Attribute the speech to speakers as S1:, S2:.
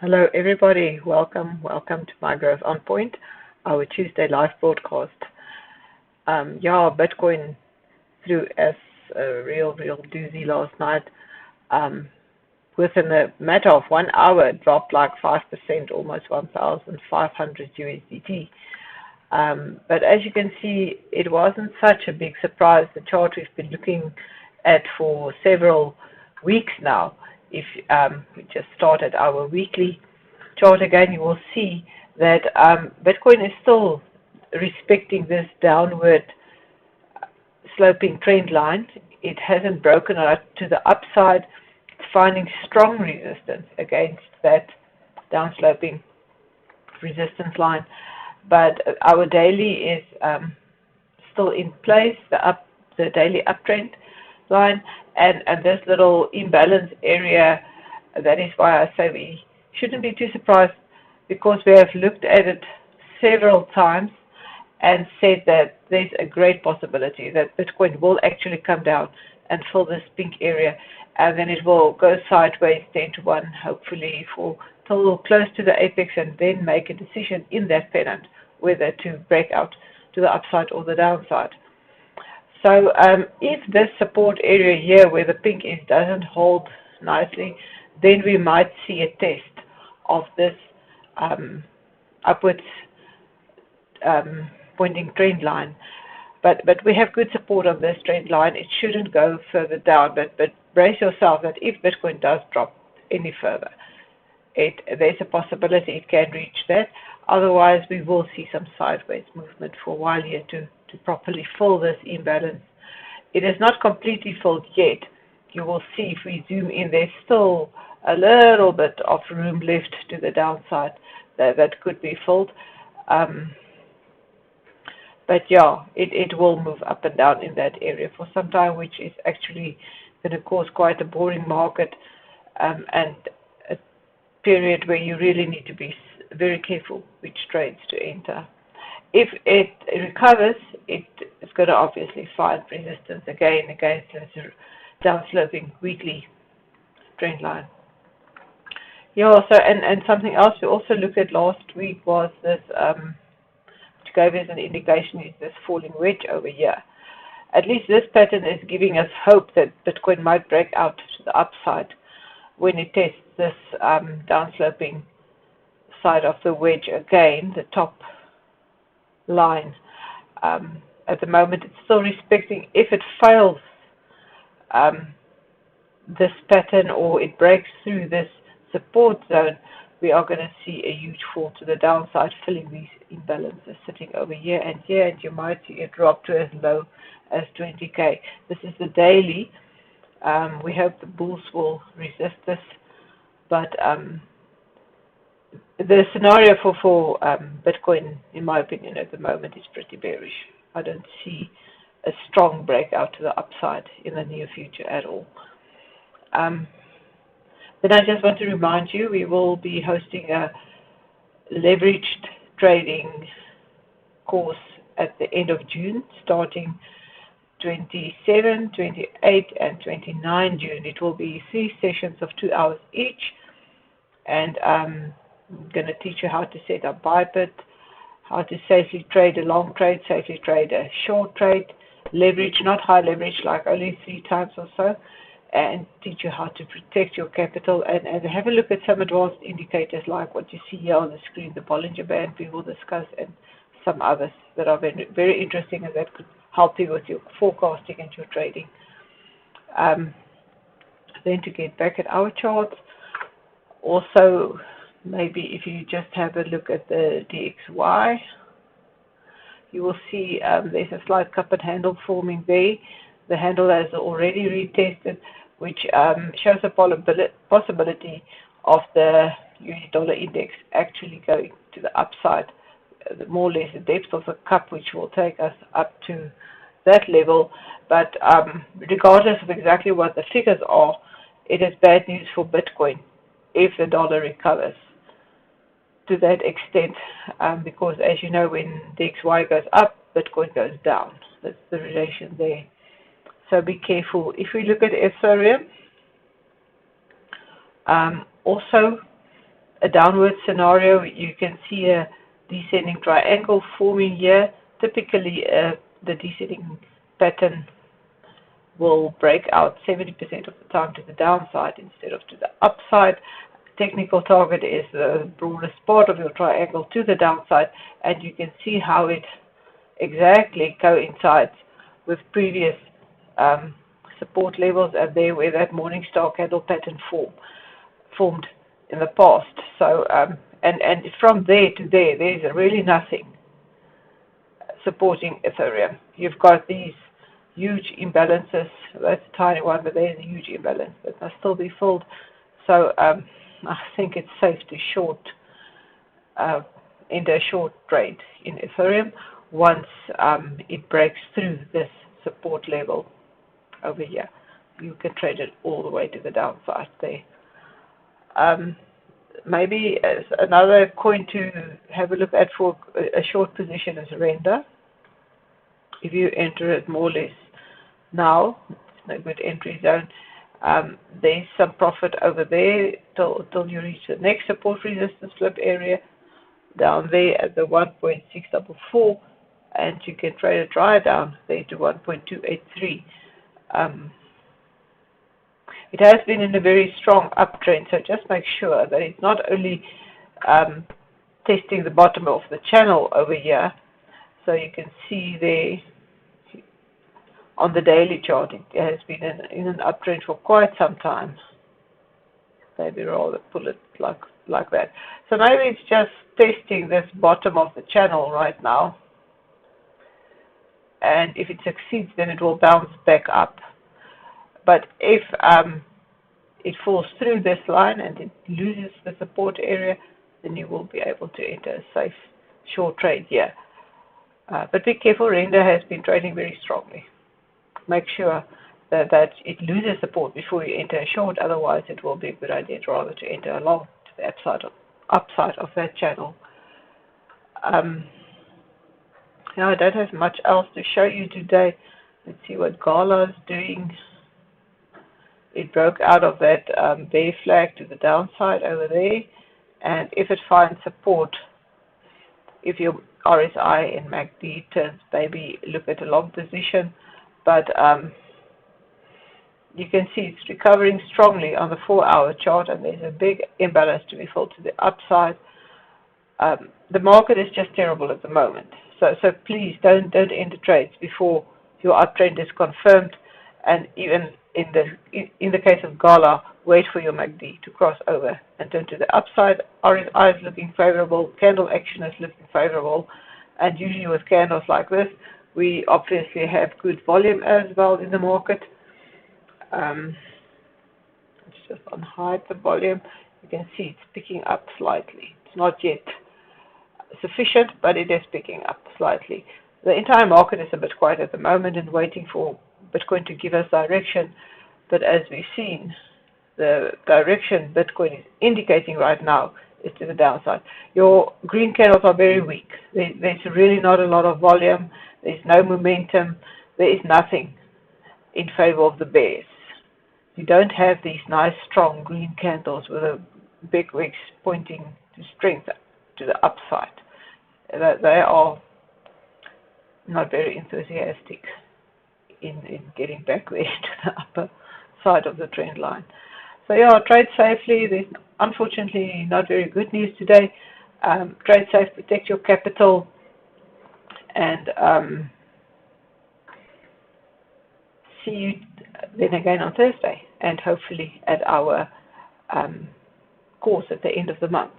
S1: Hello, everybody. Welcome to MyGrowth OnPoint, our Tuesday live broadcast. Bitcoin threw us a real doozy last night. Um, Within a matter of 1 hour, it dropped like 5%, almost 1,500 USDT. But as you can see, it wasn't such a big surprise. The chart we've been looking at for several weeks now. If we just started our weekly chart again, you will see that Bitcoin is still respecting this downward sloping trend line. It hasn't broken out to the upside. It's finding strong resistance against that downsloping resistance line. But our daily is still in place, the daily uptrend line, and this little imbalance area. That is why I say we shouldn't be too surprised, because we have looked at it several times and said that there's a great possibility that Bitcoin will actually come down and fill this pink area, and then it will go sideways 10 to 1, hopefully till close to the apex, and then make a decision in that pennant whether to break out to the upside or the downside. So if this support area here where the pink is doesn't hold nicely, then we might see a test of this upwards pointing trend line. But we have good support on this trend line. It shouldn't go further down, but brace yourself that if Bitcoin does drop any further, there's a possibility it can reach that. Otherwise, we will see some sideways movement for a while here to properly fill this imbalance. It is not completely filled yet. You will see if we zoom in, there's still a little bit of room left to the downside that could be filled. But yeah, it will move up and down in that area for some time, which is actually going to cause quite a boring market and a period where you really need to be very careful which trades to enter. If it recovers, it is going to obviously find resistance again against this downsloping weekly trend line. Yeah, so and something else we also looked at last week was this, which gave us an indication, is this falling wedge over here. At least this pattern is giving us hope that Bitcoin might break out to the upside when it tests this downsloping side of the wedge again, the top line. At the moment, it's still respecting. If it fails this pattern, or it breaks through this support zone, we are going to see a huge fall to the downside, filling these imbalances sitting over here, and you might see it drop to as low as 20k. This is the daily. We hope the bulls will resist this, but the scenario for Bitcoin, in my opinion, at the moment is pretty bearish. I don't see a strong breakout to the upside in the near future at all. Then I just want to remind you, we will be hosting a leveraged trading course at the end of June, starting 27, 28, and 29 June. It will be 3 sessions of 2 hours each, and I'm going to teach you how to set up BYBIT, how to safely trade a long trade, safely trade a short trade, leverage, not high leverage, like only 3 times or so, and teach you how to protect your capital, and have a look at some advanced indicators like what you see here on the screen, the Bollinger Band we will discuss, and some others that are very, very interesting and that could help you with your forecasting and your trading. Then to get back at our charts, also maybe if you just have a look at the DXY, you will see there's a slight cup and handle forming there. The handle has already retested, which shows a possibility of the US dollar index actually going to the upside, more or less the depth of the cup, which will take us up to that level. But regardless of exactly what the figures are, it is bad news for Bitcoin if the dollar recovers to that extent, because as you know, when DXY goes up, Bitcoin goes down. That's the relation there. So be careful. If we look at Ethereum, also a downward scenario. You can see a descending triangle forming here. Typically, the descending pattern will break out 70% of the time to the downside instead of to the upside. Technical target is the broadest part of your triangle to the downside, and you can see how it exactly coincides with previous support levels, and there where that morning star candle pattern formed in the past. So and from there to there, there's really nothing supporting Ethereum. You've got these huge imbalances. That's a tiny one, but there's a huge imbalance that must still be filled. So I think it's safe to enter a short trade in Ethereum once it breaks through this support level over here. You can trade it all the way to the downside there. Maybe as another coin to have a look at for a short position is Render. If you enter it more or less now, it's no good entry zone. There's some profit over there till you reach the next support resistance flip area down there at the 1.644, and you can trade a dry down there to 1.283. It has been in a very strong uptrend, so just make sure that it's not only testing the bottom of the channel over here. So you can see there on the daily chart, it has been in an uptrend for quite some time. Maybe rather pull it like that. So maybe it's just testing this bottom of the channel right now. And if it succeeds, then it will bounce back up. But if it falls through this line and it loses the support area, then you will be able to enter a safe short trade here. But be careful, Render has been trading very strongly. Make sure that it loses support before you enter a short, otherwise it will be a good idea rather to enter a long to the upside of that channel. Now I don't have much else to show you today. Let's see what Gala is doing. It broke out of that bear flag to the downside over there, and if it finds support, if your RSI and MACD turns, maybe look at a long position, but you can see it's recovering strongly on the 4-hour chart, and there's a big imbalance to be filled to the upside. The market is just terrible at the moment, so please don't enter trades before your uptrend is confirmed, and even in the case of Gala, wait for your MACD to cross over and turn to the upside. RSI is looking favorable, candle action is looking favorable, and usually with candles like this, we obviously have good volume as well in the market. Let's just unhide the volume. You can see it's picking up slightly. It's not yet sufficient, but it is picking up slightly. The entire market is a bit quiet at the moment and waiting for Bitcoin to give us direction, but as we've seen, the direction Bitcoin is indicating right now is to the downside. Your green candles are very weak. There's really not a lot of volume. There's no momentum. There is nothing in favor of the bears. You don't have these nice strong green candles with a big wicks pointing to strength to the upside. They are not very enthusiastic in getting back there to the upper side of the trend line. So yeah, trade safely. There's unfortunately not very good news today. Trade safe, protect your capital, and see you then again on Thursday, and hopefully at our course at the end of the month.